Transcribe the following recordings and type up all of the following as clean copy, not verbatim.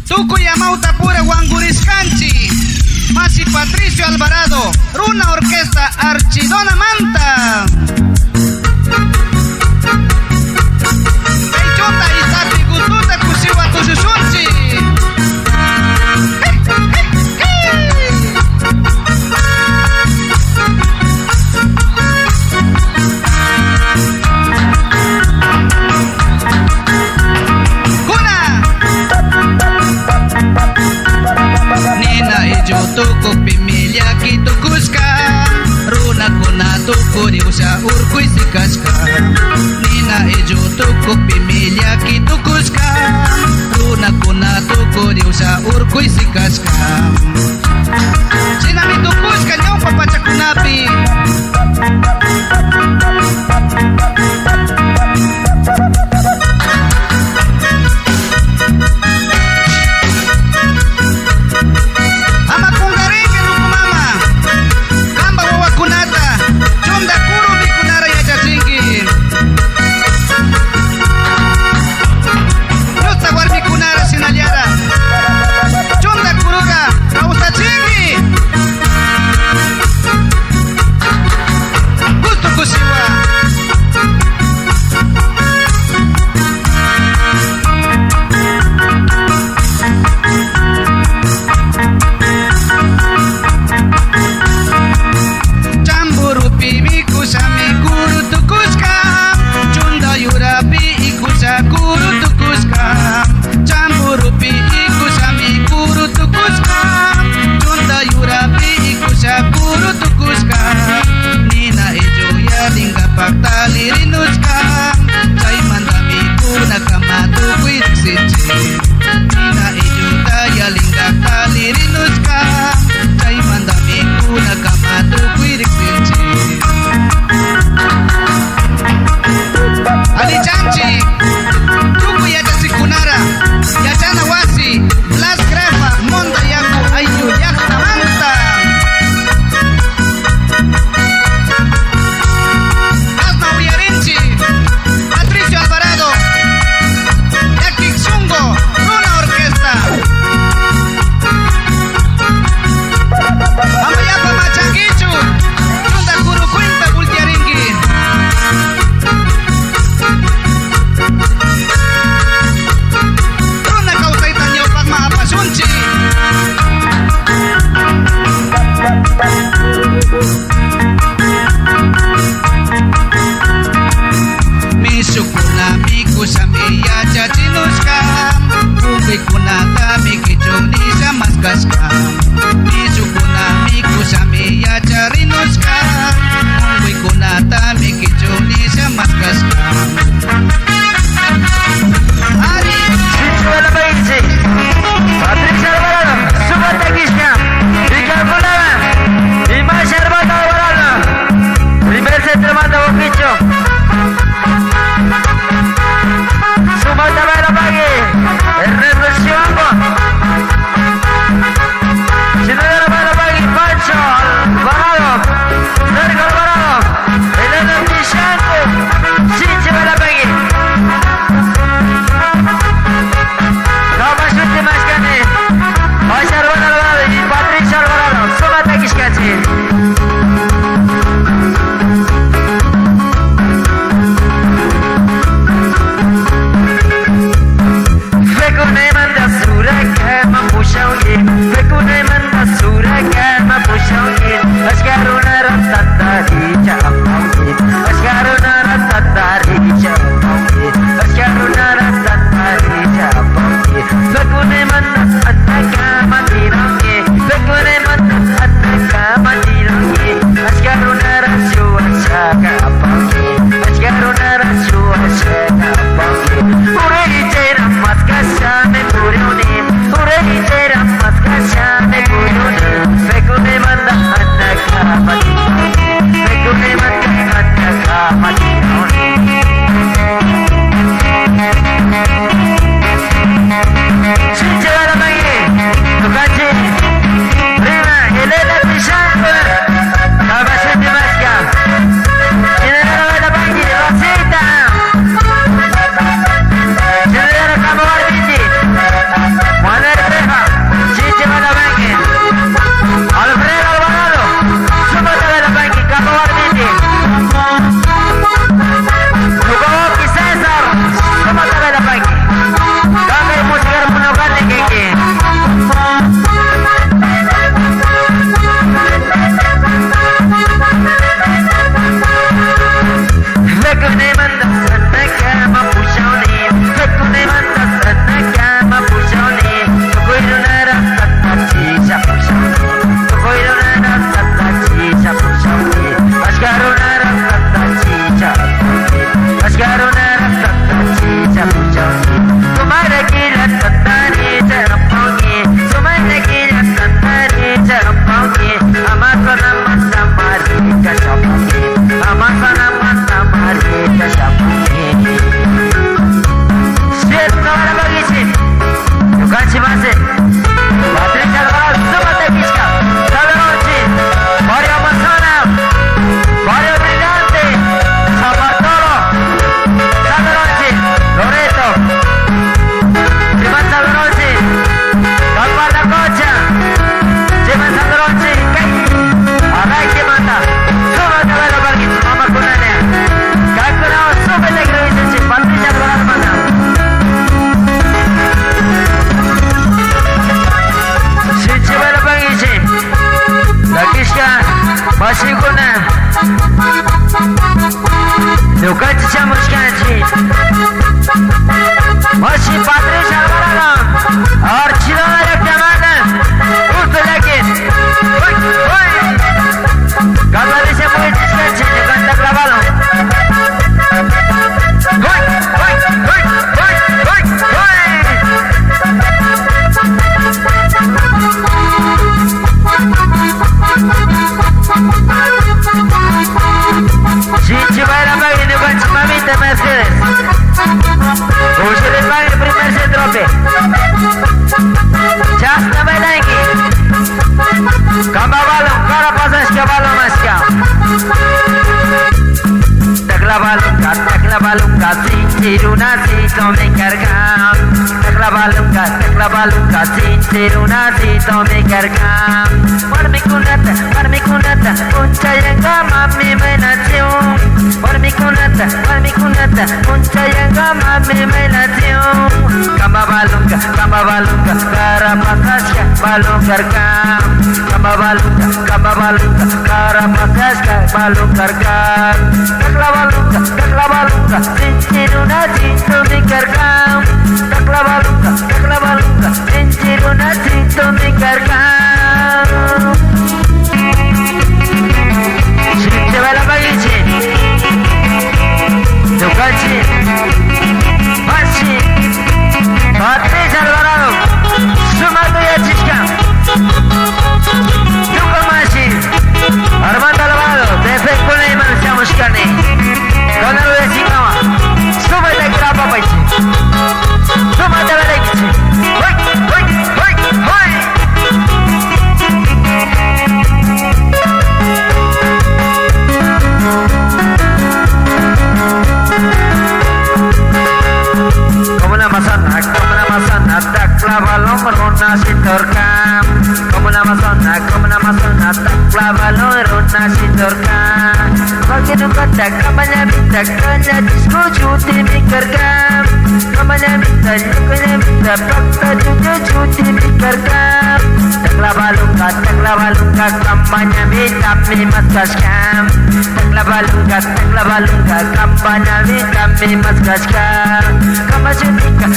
Tukuyamauta pura Wanguriscanchi, Masi Patricio Alvarado, Runa Orquesta Archidona Manta. Bechota Isati Gututa Kusiwa Tususunchi. Tuku pimilya kitukuska Runa kuna tukuri usa urkuy sikaska Nina ejo tuku pimilya kitukuska Runa kuna tukuri usa urkuy sikaska Sinami tukuska nyaw papachakunapi Patricia Alvarado, súmate Quisca, Salveronchi, Barrio Amazonas, Barrio Brillante, San Bartolo, Salveronchi, Loreto, Simán Salveronchi, Campal La Cocha, Simán Salveronchi, Array que manda, súmate a ver los barquitos, mamá Cunane, Cacunao, súmete que lo dice, Patricia Alvarado manda. Chibala Bangichi, La Quisca, Mashiguna, Lukachi Chamushkanchi, Mashi Patricia Alvarado, Archidona Rectamana, Urpelakin, Carla dice muy discanchi, le canta clavado. Chichi baila pagando con su mamita Mercedes. Ustedes van el primer centrope. Chasta bailangi. Kamba balon, cara pasas que balon masca. Takla balon ka, sin tiruna si tome carga. Takla balon ka, sin tiruna si tome carga. Warmi kunata, uncha yanga mami menacio. Warmi kunata, uncha yanga mami menacio. Kamba balon ka, cara pasas balon carga. Kamba balon ka, cara pasas balon carga. Takla balon ka, sin tiruna si tome carga. Takla balon ka, sin tiruna si tome carga. Se va la Bagichi, Lukachi, Mashi, Patricia Alvarado, Sumato y Chisca, Luka Mashi, Armando Alvarado, Tefe con el Marcia Muscani, con el de Singama, súbete que la Papachi, súbate a la Legichi, ¡Hoy! Como la Amazona, takla balon runa sitorkam. Como la Amazona, takla balon runa sitorkam. Bagi nukata, kamanya minta, kanya disco cuti mikirkam. Kamanya minta, pakta juga cuti mikirkam. Takla balon ka, kampanya minta mimas kaskam. Takla balon ka, kampanya minta mimas kaskam. Kamajunika,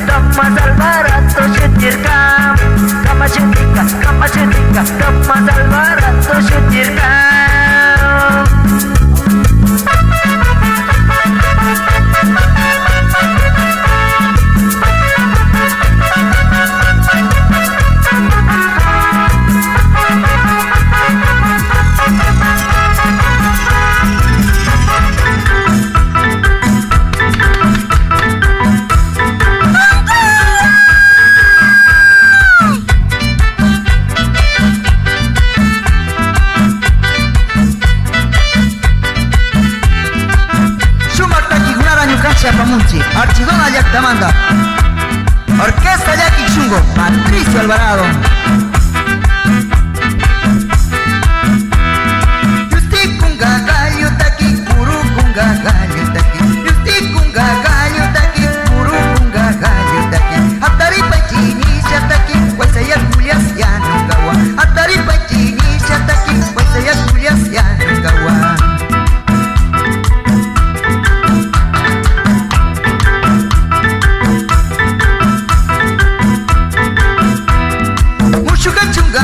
Thomas Alvarado Shutirkam. Kamajunika, Thomas Alvarado Shutirkam. Archidona Yactamanda, Orquesta Yaqui Chungo, Patricio Alvarado. Yusti kunga gallo taki, puru kunga gallo taki. Yusti kunga gallo taki, puru kunga gallo taki. Atari pachini shataki, waisaya kulias yanugawa. Atari pachini shataki, waisaya kulias yanugawa. Mushuka chunga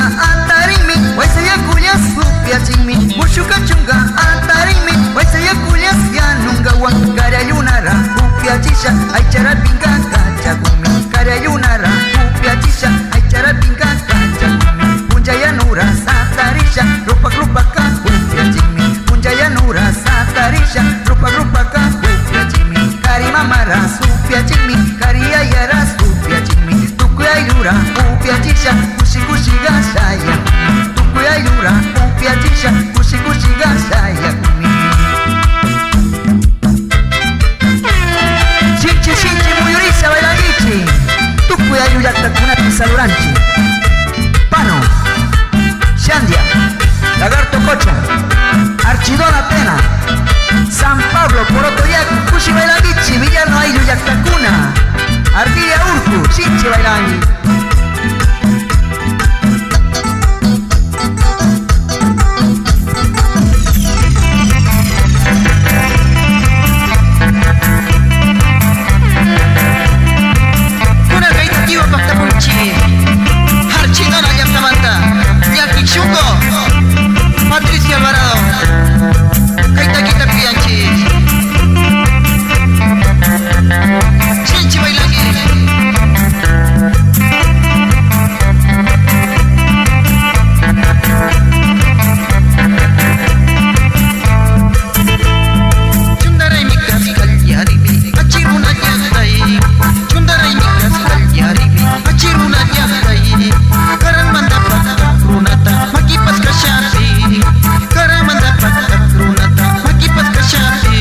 antarimi, waisaya kulias ya nunga. kusiga saya tuku ya yura upia cisha kusiga saya Sinchi muyurisa bailangichi tuku ya yura takuna pisaluranchi Pano Shandia Lagarto Cocha Archidona Atena San Pablo Porotoyaku Kushi bailangichi Villano Ayu Yaktakuna Ardilla Urku Sinchi bailangi Patricio Alvarado, Kaitaquita Pianchi, Chinchi Bailangui, Chundaray mi kaskal yarimi, achiruna yatay, Chundaray mi kaskal yarimi, achiruna yatay, Karamanda pata runata, makipas kashapi. Karamanda pata runata, makipas kashapi.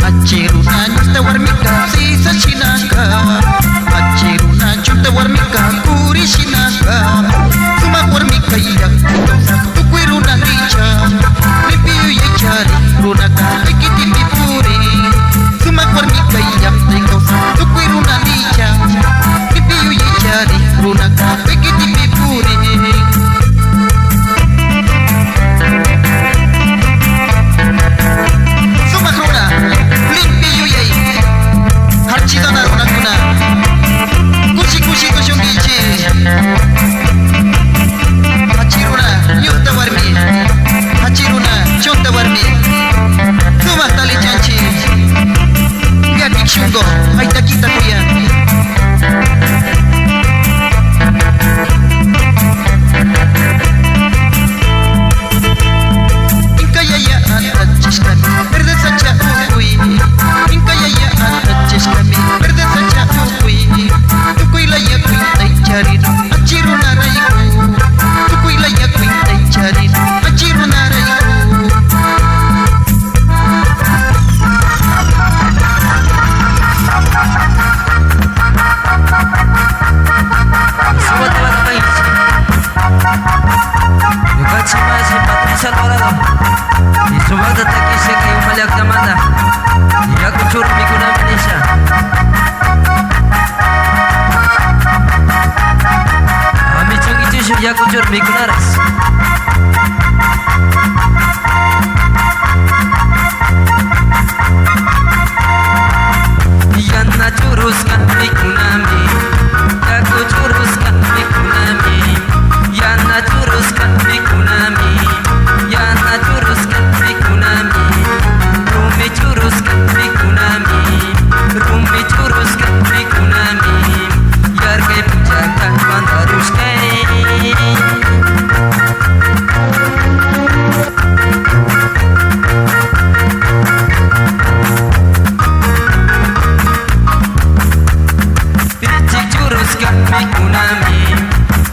Achiruna nyusta warmika, sisa shinaka. Achiruna chunta warmika, kuri shinaka. Suma warmika yak, tukwiruna licha. Lipiyu yechari, runaka, ekiti pipuri. Suma warmika yak, tukwiruna licha. Lipiyu yechari, runaka, ekiti pipuri. Suma runa, lipiyu yei. Harchidona runakuna. Kushi kushungichi. Hachiruna, nyutta warmi. Hachiruna, chonta warmi. Suma tali chanchi. Yakik shungo, aitakita kuya. Inkayaya atachishkami, verde sancha ukui. Inkayaya atachishkami, verde sancha ukui. Tukuilaya kuintay charino, achiruna raiku. Tukuilaya kuintay charino, achiruna raiku. Semua teman baik. Juga cuma si Patricio Alvarado. Di semua tetap kisah kayu maliak damanda. Dia kucur mikuna Indonesia. Kami cungi cucu dia kucur mikunaras. Dia nak curuskan mikunami. Aku curuskan mikunami. Yana curuskan mikunami. Yana curuskan mikunami. Rumi curuskan mikunami. Rumi curuskan mikunami. Yargai penjaga bandaruskai. Piricik curuskan mikunami.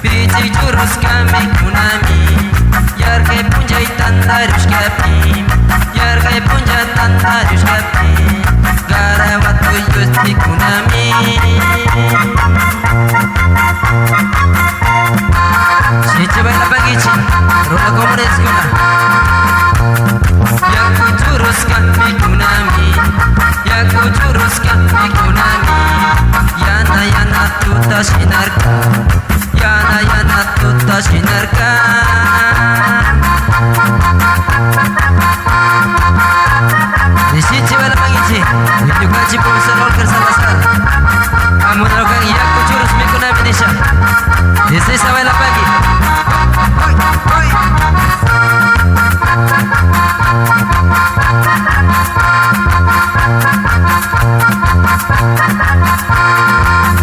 Piricik curuskan mikunami. Yargai punjaitan daruskapi. Yargai punjaitan daruskapi. Garawat tuyus mikunami. Cici baila bagici, rola komunis kuna. Yaku curuskan mikunami. Yaku curuskan mikunami. Yana tuta sinarka. Yana tuta sinarka. Cici baila bagici, juga cipu serol kersal-sal. Kamu lakukan yaku curus mikunami Indonesia. Isi baila pagi.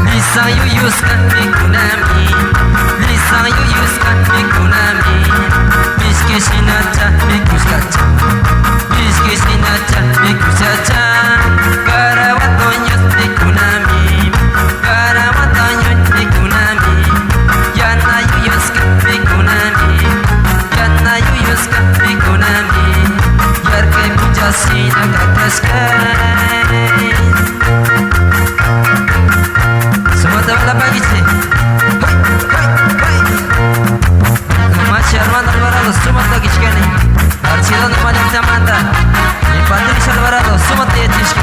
Lisa yuyuskan mikunami. Lisa yuyuskan mikunami. Sina kakaskai Semua tabla pagi sih Masih Armando Alvarado Semua lagi sekali Arcido namanya kita manda Di Patricia Alvarado Semua dia ciska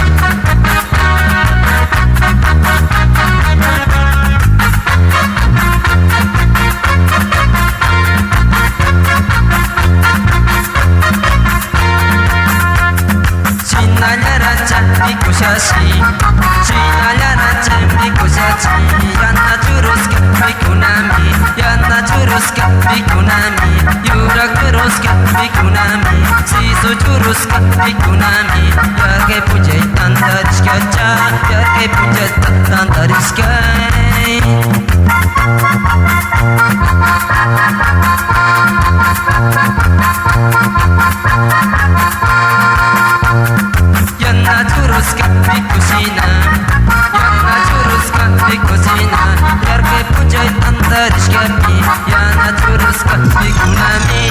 Yana teruskan di gunami